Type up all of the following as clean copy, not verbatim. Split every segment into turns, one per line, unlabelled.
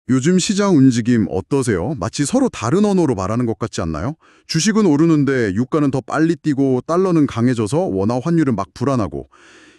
요즘 시장 움직임 어떠세요? 마치 서로 다른 언어로 말하는 것 같지 않나요? 주식은 오르는데 유가는 더 빨리 뛰고 달러는 강해져서 원화 환율은 막 불안하고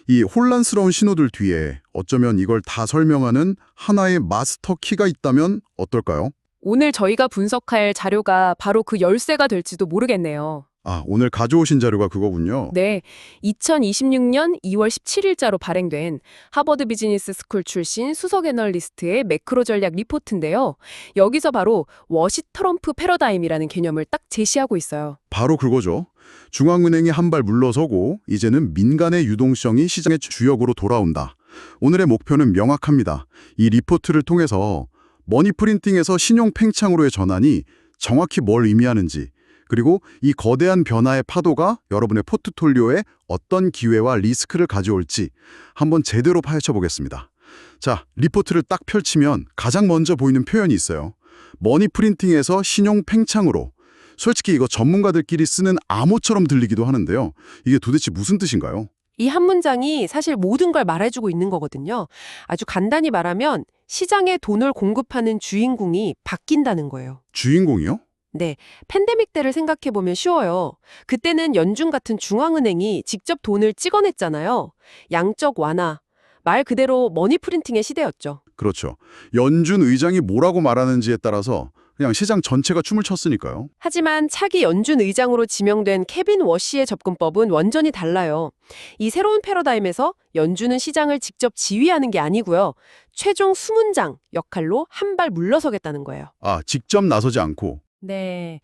이 혼란스러운 신호들 뒤에 어쩌면 이걸 다 설명하는 하나의 마스터 키가 있다면 어떨까요?
오늘 저희가 분석할 자료가 바로 그 열쇠가 될지도 모르겠네요.
아, 오늘 가져오신 자료가 그거군요.
네, 2026년 2월 17일자로 발행된 하버드 비즈니스 스쿨 출신 수석 애널리스트의 매크로 전략 리포트인데요. 여기서 바로 워시 트럼프 패러다임이라는 개념을 딱 제시하고 있어요.
바로 그거죠. 중앙은행이 한 발 물러서고 이제는 민간의 유동성이 시장의 주역으로 돌아온다. 오늘의 목표는 명확합니다. 이 리포트를 통해서 머니 프린팅에서 신용 팽창으로의 전환이 정확히 뭘 의미하는지, 그리고 이 거대한 변화의 파도가 여러분의 포트폴리오에 어떤 기회와 리스크를 가져올지 한번 제대로 파헤쳐 보겠습니다. 자, 리포트를 딱 펼치면 가장 먼저 보이는 표현이 있어요. 머니 프린팅에서 신용 팽창으로. 솔직히 이거 전문가들끼리 쓰는 암호처럼 들리기도 하는데요. 이게 도대체 무슨 뜻인가요?
이 한 문장이 사실 모든 걸 말해주고 있는 거거든요. 아주 간단히 말하면 시장에 돈을 공급하는 주인공이 바뀐다는 거예요.
주인공이요?
네, 팬데믹 때를 생각해보면 쉬워요. 그때는 연준 같은 중앙은행이 직접 돈을 찍어냈잖아요. 양적 완화, 말 그대로 머니 프린팅의 시대였죠.
그렇죠. 연준 의장이 뭐라고 말하는지에 따라서 그냥 시장 전체가 춤을 췄으니까요.
하지만 차기 연준 의장으로 지명된 케빈 워시의 접근법은 완전히 달라요. 이 새로운 패러다임에서 연준은 시장을 직접 지휘하는 게 아니고요. 최종 수문장 역할로 한 발 물러서겠다는 거예요.
아, 직접 나서지 않고.
네.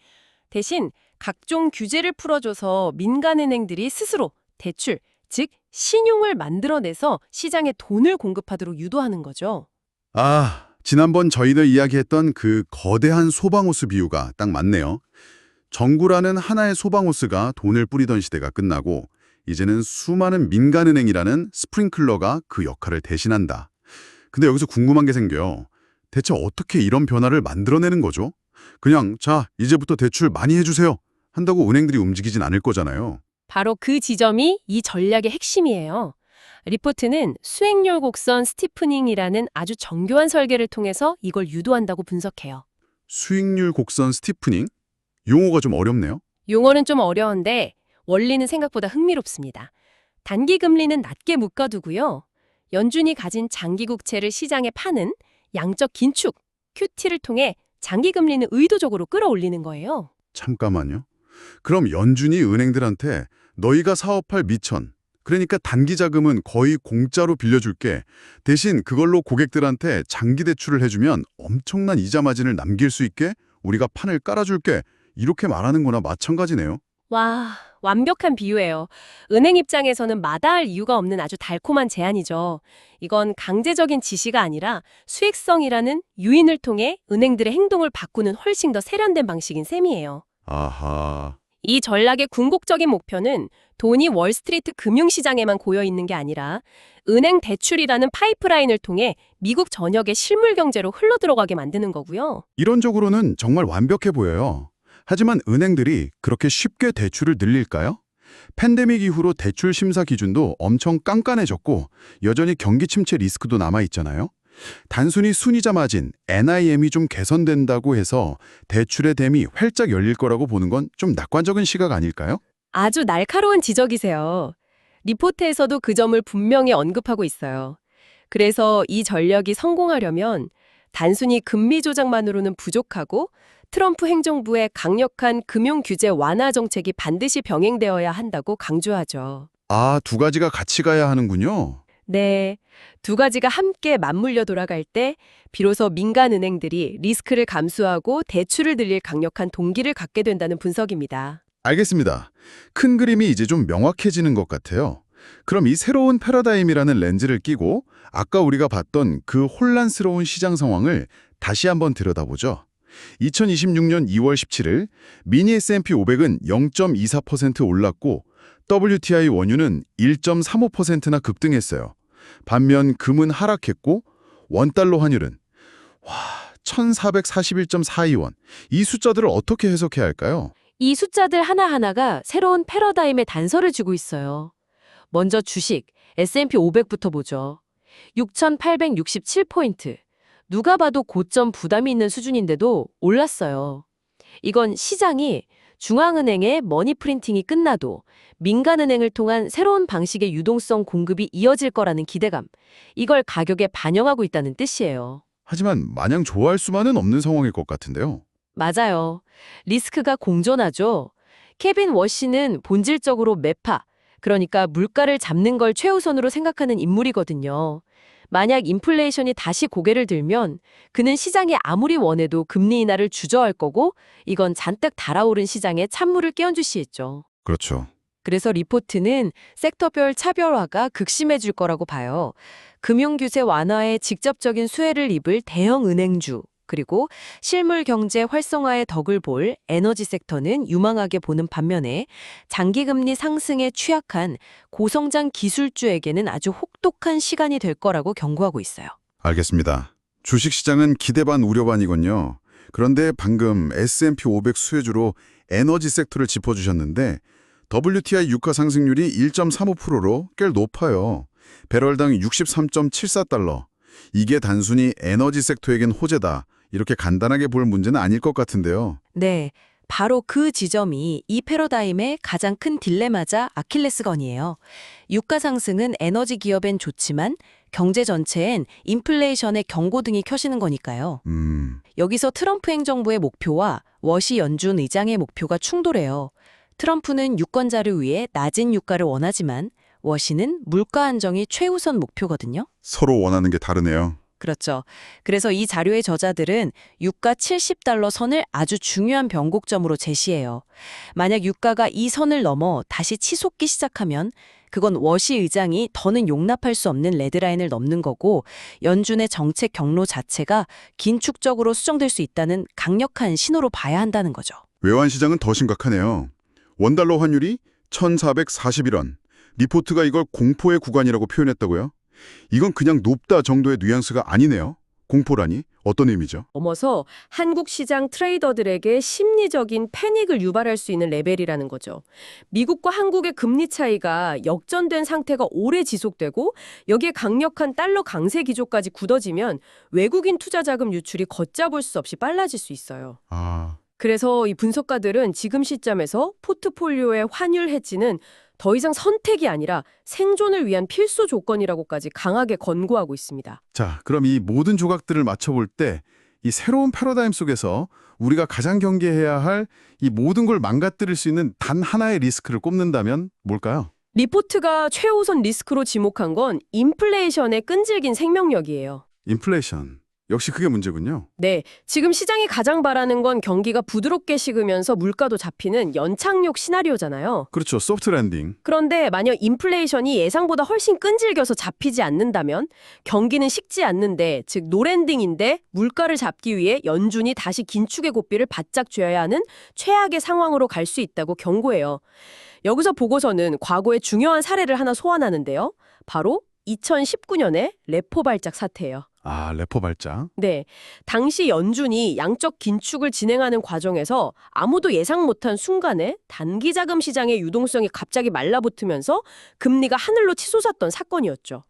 대신 각종 규제를 풀어줘서 민간은행들이 스스로 대출, 즉 신용을 만들어내서 시장에 돈을 공급하도록 유도하는 거죠.
아, 지난번 저희들 이야기했던 그 거대한 소방호스 비유가 딱 맞네요. 정부라는 하나의 소방호스가 돈을 뿌리던 시대가 끝나고 이제는 수많은 민간은행이라는 스프링클러가 그 역할을 대신한다. 근데 여기서 궁금한 게 생겨요. 대체 어떻게 이런 변화를 만들어내는 거죠? 그냥 자, 이제부터 대출 많이 해주세요 한다고 은행들이 움직이진 않을 거잖아요.
바로 그 지점이 이 전략의 핵심이에요. 리포트는 수익률 곡선 스티프닝이라는 아주 정교한 설계를 통해서 이걸 유도한다고 분석해요.
수익률 곡선 스티프닝? 용어가 좀 어렵네요.
용어는 좀 어려운데 원리는 생각보다 흥미롭습니다. 단기 금리는 낮게 묶어두고요. 연준이 가진 장기 국채를 시장에 파는 양적 긴축, QT를 통해 장기 금리는 의도적으로 끌어올리는 거예요.
잠깐만요. 그럼 연준이 은행들한테 너희가 사업할 미천, 그러니까 단기 자금은 거의 공짜로 빌려줄게. 대신 그걸로 고객들한테 장기 대출을 해주면 엄청난 이자 마진을 남길 수 있게 우리가 판을 깔아줄게. 이렇게 말하는 거나 마찬가지네요.
와, 완벽한 비유예요. 은행 입장에서는 마다할 이유가 없는 아주 달콤한 제안이죠. 이건 강제적인 지시가 아니라 수익성이라는 유인을 통해 은행들의 행동을 바꾸는 훨씬 더 세련된 방식인 셈이에요.
아하.
이 전략의 궁극적인 목표는 돈이 월스트리트 금융시장에만 고여 있는 게 아니라 은행 대출이라는 파이프라인을 통해 미국 전역의 실물 경제로 흘러들어가게 만드는 거고요.
이론적으로는 정말 완벽해 보여요. 하지만 은행들이 그렇게 쉽게 대출을 늘릴까요? 팬데믹 이후로 대출 심사 기준도 엄청 깐깐해졌고 여전히 경기 침체 리스크도 남아있잖아요. 단순히 순이자 마진, NIM이 좀 개선된다고 해서 대출의 댐이 활짝 열릴 거라고 보는 건 좀 낙관적인 시각 아닐까요?
아주 날카로운 지적이세요. 리포트에서도 그 점을 분명히 언급하고 있어요. 그래서 이 전략이 성공하려면 단순히 금리 조작만으로는 부족하고 트럼프 행정부의 강력한 금융 규제 완화 정책이 반드시 병행되어야 한다고 강조하죠.
아, 두 가지가 같이 가야 하는군요.
네, 두 가지가 함께 맞물려 돌아갈 때 비로소 민간은행들이 리스크를 감수하고 대출을 늘릴 강력한 동기를 갖게 된다는 분석입니다.
알겠습니다. 큰 그림이 이제 좀 명확해지는 것 같아요. 그럼 이 새로운 패러다임이라는 렌즈를 끼고 아까 우리가 봤던 그 혼란스러운 시장 상황을 다시 한번 들여다보죠. 2026년 2월 17일 미니 S&P 500은 0.24% 올랐고 WTI 원유는 1.35%나 급등했어요. 반면 금은 하락했고 원달러 환율은 1,441.42원. 이 숫자들을 어떻게 해석해야 할까요?
이 숫자들 하나하나가 새로운 패러다임의 단서를 주고 있어요. 먼저 주식, S&P 500부터 보죠. 6,867포인트. 누가 봐도 고점 부담이 있는 수준인데도 올랐어요. 이건 시장이 중앙은행의 머니 프린팅이 끝나도 민간은행을 통한 새로운 방식의 유동성 공급이 이어질 거라는 기대감, 이걸 가격에 반영하고 있다는 뜻이에요.
하지만 마냥 좋아할 수만은 없는 상황일 것 같은데요.
맞아요. 리스크가 공존하죠. 케빈 워시는 본질적으로 매파, 그러니까 물가를 잡는 걸 최우선으로 생각하는 인물이거든요. 만약 인플레이션이 다시 고개를 들면 그는 시장이 아무리 원해도 금리 인하를 주저할 거고, 이건 잔뜩 달아오른 시장에 찬물을 끼얹을 시했죠.
그렇죠.
그래서 리포트는 섹터별 차별화가 극심해질 거라고 봐요. 금융규제 완화에 직접적인 수혜를 입을 대형 은행주, 그리고 실물 경제 활성화의 덕을 볼 에너지 섹터는 유망하게 보는 반면에 장기금리 상승에 취약한 고성장 기술주에게는 아주 혹독한 시간이 될 거라고 경고하고 있어요.
알겠습니다. 주식시장은 기대 반 우려 반이군요. 그런데 방금 S&P 500 수혜주로 에너지 섹터를 짚어주셨는데 WTI 유가 상승률이 1.35%로 꽤 높아요. 배럴당 63.74달러. 이게 단순히 에너지 섹터에겐 호재다, 이렇게 간단하게 볼 문제는 아닐 것 같은데요.
네, 바로 그 지점이 이 패러다임의 가장 큰 딜레마자 아킬레스건이에요. 유가 상승은 에너지 기업엔 좋지만 경제 전체엔 인플레이션의 경고등이 켜지는 거니까요. 여기서 트럼프 행정부의 목표와 워시 연준 의장의 목표가 충돌해요. 트럼프는 유권자를 위해 낮은 유가를 원하지만 워시는 물가 안정이 최우선 목표거든요.
서로 원하는 게 다르네요.
그렇죠. 그래서 이 자료의 저자들은 유가 70달러 선을 아주 중요한 변곡점으로 제시해요. 만약 유가가 이 선을 넘어 다시 치솟기 시작하면 그건 워시 의장이 더는 용납할 수 없는 레드라인을 넘는 거고, 연준의 정책 경로 자체가 긴축적으로 수정될 수 있다는 강력한 신호로 봐야 한다는 거죠.
외환 시장은 더 심각하네요. 원달러 환율이 1,441원. 리포트가 이걸 공포의 구간이라고 표현했다고요? 이건 그냥 높다 정도의 뉘앙스가 아니네요. 공포라니? 어떤 의미죠?
넘어서 한국 시장 트레이더들에게 심리적인 패닉을 유발할 수 있는 레벨이라는 거죠. 미국과 한국의 금리 차이가 역전된 상태가 오래 지속되고 여기에 강력한 달러 강세 기조까지 굳어지면 외국인 투자 자금 유출이 걷잡을 수 없이 빨라질 수 있어요. 그래서 이 분석가들은 지금 시점에서 포트폴리오의 환율 해지는 더 이상 선택이 아니라 생존을 위한 필수 조건이라고까지 강하게 권고하고 있습니다.
자, 그럼 이 모든 조각들을 맞춰볼 때 이 새로운 패러다임 속에서 우리가 가장 경계해야 할 이 모든 걸 망가뜨릴 수 있는 단 하나의 리스크를 꼽는다면 뭘까요?
리포트가 최우선 리스크로 지목한 건 인플레이션의 끈질긴 생명력이에요.
인플레이션. 역시 그게 문제군요.
네, 지금 시장이 가장 바라는 건 경기가 부드럽게 식으면서 물가도 잡히는 연착륙 시나리오잖아요.
그렇죠. 소프트 랜딩.
그런데 만약 인플레이션이 예상보다 훨씬 끈질겨서 잡히지 않는다면 경기는 식지 않는데, 즉 노랜딩인데 물가를 잡기 위해 연준이 다시 긴축의 고삐를 바짝 쥐어야 하는 최악의 상황으로 갈 수 있다고 경고해요. 여기서 보고서는 과거의 중요한 사례를 하나 소환하는데요. 바로 2019년의 레포 발작 사태예요.
레포 발작.
네, 당시 연준이 양적 긴축을 진행하는 과정에서 아무도 예상 못한 순간에 단기 자금 시장의 유동성이 갑자기 말라붙으면서 금리가 하늘로 치솟았던 사건이었죠.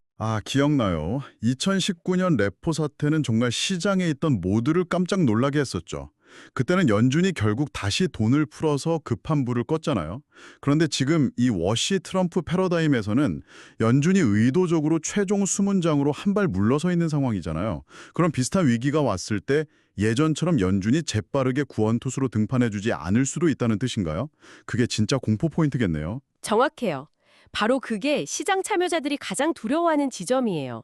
기억나요. 2019년 레포 사태는 정말 시장에 있던 모두를 깜짝 놀라게 했었죠. 그때는 연준이 결국 다시 돈을 풀어서 급한 불을 껐잖아요. 그런데 지금 이 워시 트럼프 패러다임에서는 연준이 의도적으로 최종 수문장으로 한 발 물러서 있는 상황이잖아요. 그럼 비슷한 위기가 왔을 때 예전처럼 연준이 재빠르게 구원투수로 등판해주지 않을 수도 있다는 뜻인가요? 그게 진짜 공포 포인트겠네요.
정확해요. 바로 그게 시장 참여자들이 가장 두려워하는 지점이에요.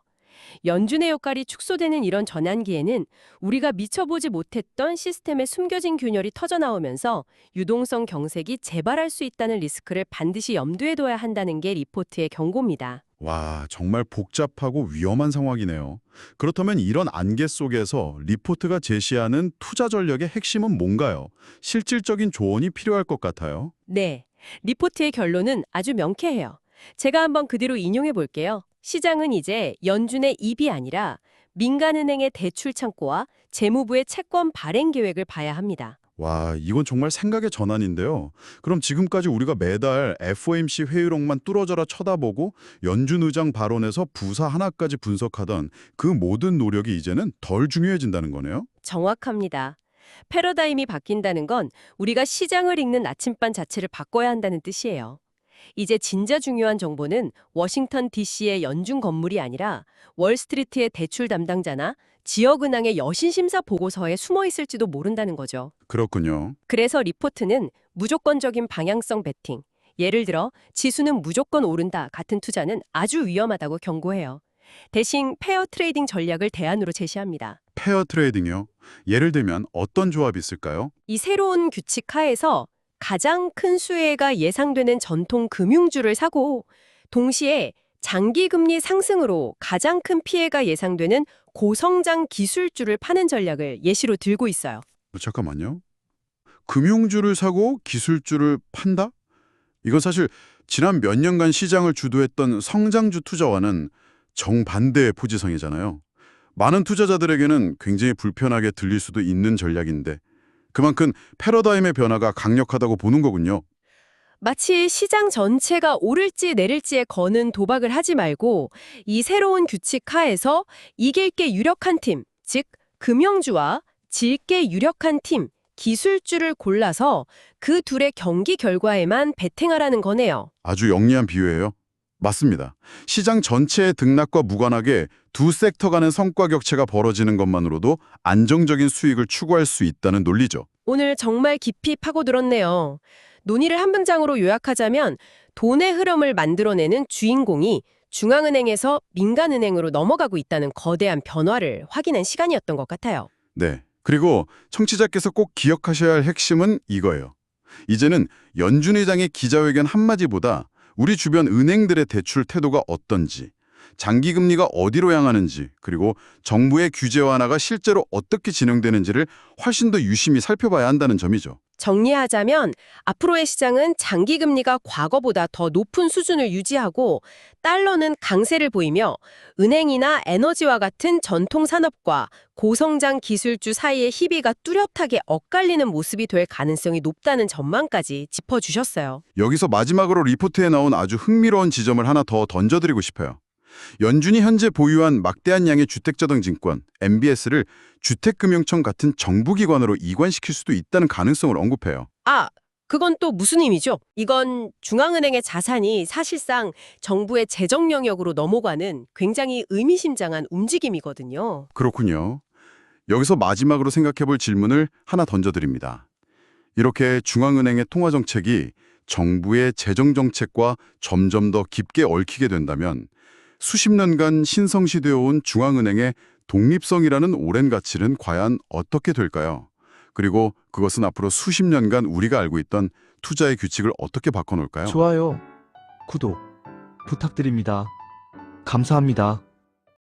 연준의 역할이 축소되는 이런 전환기에는 우리가 미쳐보지 못했던 시스템의 숨겨진 균열이 터져나오면서 유동성 경색이 재발할 수 있다는 리스크를 반드시 염두에 둬야 한다는 게 리포트의 경고입니다.
와, 정말 복잡하고 위험한 상황이네요. 그렇다면 이런 안개 속에서 리포트가 제시하는 투자 전략의 핵심은 뭔가요? 실질적인 조언이 필요할 것 같아요.
네, 리포트의 결론은 아주 명쾌해요. 제가 한번 그대로 인용해 볼게요. 시장은 이제 연준의 입이 아니라 민간은행의 대출 창고와 재무부의 채권 발행 계획을 봐야 합니다.
와, 이건 정말 생각의 전환인데요. 그럼 지금까지 우리가 매달 FOMC 회의록만 뚫어져라 쳐다보고 연준 의장 발언에서 부사 하나까지 분석하던 그 모든 노력이 이제는 덜 중요해진다는 거네요?
정확합니다. 패러다임이 바뀐다는 건 우리가 시장을 읽는 나침반 자체를 바꿔야 한다는 뜻이에요. 이제 진짜 중요한 정보는 워싱턴 DC의 연준 건물이 아니라 월스트리트의 대출 담당자나 지역은행의 여신심사 보고서에 숨어 있을지도 모른다는 거죠.
그렇군요.
그래서 리포트는 무조건적인 방향성 베팅, 예를 들어 지수는 무조건 오른다 같은 투자는 아주 위험하다고 경고해요. 대신 페어 트레이딩 전략을 대안으로 제시합니다.
페어 트레이딩이요? 예를 들면 어떤 조합이 있을까요?
이 새로운 규칙 하에서 가장 큰 수혜가 예상되는 전통 금융주를 사고 동시에 장기 금리 상승으로 가장 큰 피해가 예상되는 고성장 기술주를 파는 전략을 예시로 들고 있어요.
잠깐만요. 금융주를 사고 기술주를 판다? 이건 사실 지난 몇 년간 시장을 주도했던 성장주 투자와는 정반대의 포지성이잖아요. 많은 투자자들에게는 굉장히 불편하게 들릴 수도 있는 전략인데 그만큼 패러다임의 변화가 강력하다고 보는 거군요.
마치 시장 전체가 오를지 내릴지에 거는 도박을 하지 말고 이 새로운 규칙 하에서 이길 게 유력한 팀, 즉 금융주와 질 게 유력한 팀, 기술주를 골라서 그 둘의 경기 결과에만 베팅하라는 거네요.
아주 영리한 비유예요. 맞습니다. 시장 전체의 등락과 무관하게 두 섹터 간의 성과 격차가 벌어지는 것만으로도 안정적인 수익을 추구할 수 있다는 논리죠.
오늘 정말 깊이 파고들었네요. 논의를 한 문장으로 요약하자면 돈의 흐름을 만들어내는 주인공이 중앙은행에서 민간은행으로 넘어가고 있다는 거대한 변화를 확인한 시간이었던 것 같아요.
네. 그리고 청취자께서 꼭 기억하셔야 할 핵심은 이거예요. 이제는 연준 의장의 기자회견 한마디보다 우리 주변 은행들의 대출 태도가 어떤지, 장기 금리가 어디로 향하는지, 그리고 정부의 규제 완화가 실제로 어떻게 진행되는지를 훨씬 더 유심히 살펴봐야 한다는 점이죠.
정리하자면 앞으로의 시장은 장기 금리가 과거보다 더 높은 수준을 유지하고 달러는 강세를 보이며 은행이나 에너지와 같은 전통 산업과 고성장 기술주 사이의 희비가 뚜렷하게 엇갈리는 모습이 될 가능성이 높다는 전망까지 짚어주셨어요.
여기서 마지막으로 리포트에 나온 아주 흥미로운 지점을 하나 더 던져드리고 싶어요. 연준이 현재 보유한 막대한 양의 주택자동 증권, MBS를 주택금융청 같은 정부기관으로 이관시킬 수도 있다는 가능성을 언급해요.
아, 그건 또 무슨 의미죠? 이건 중앙은행의 자산이 사실상 정부의 재정 영역으로 넘어가는 굉장히 의미심장한 움직임이거든요.
그렇군요. 여기서 마지막으로 생각해볼 질문을 하나 던져드립니다. 이렇게 중앙은행의 통화정책이 정부의 재정정책과 점점 더 깊게 얽히게 된다면 수십 년간 신성시되어 온 중앙은행의 독립성이라는 오랜 가치는 과연 어떻게 될까요? 그리고 그것은 앞으로 수십 년간 우리가 알고 있던 투자의 규칙을 어떻게 바꿔놓을까요?
좋아요, 구독 부탁드립니다. 감사합니다.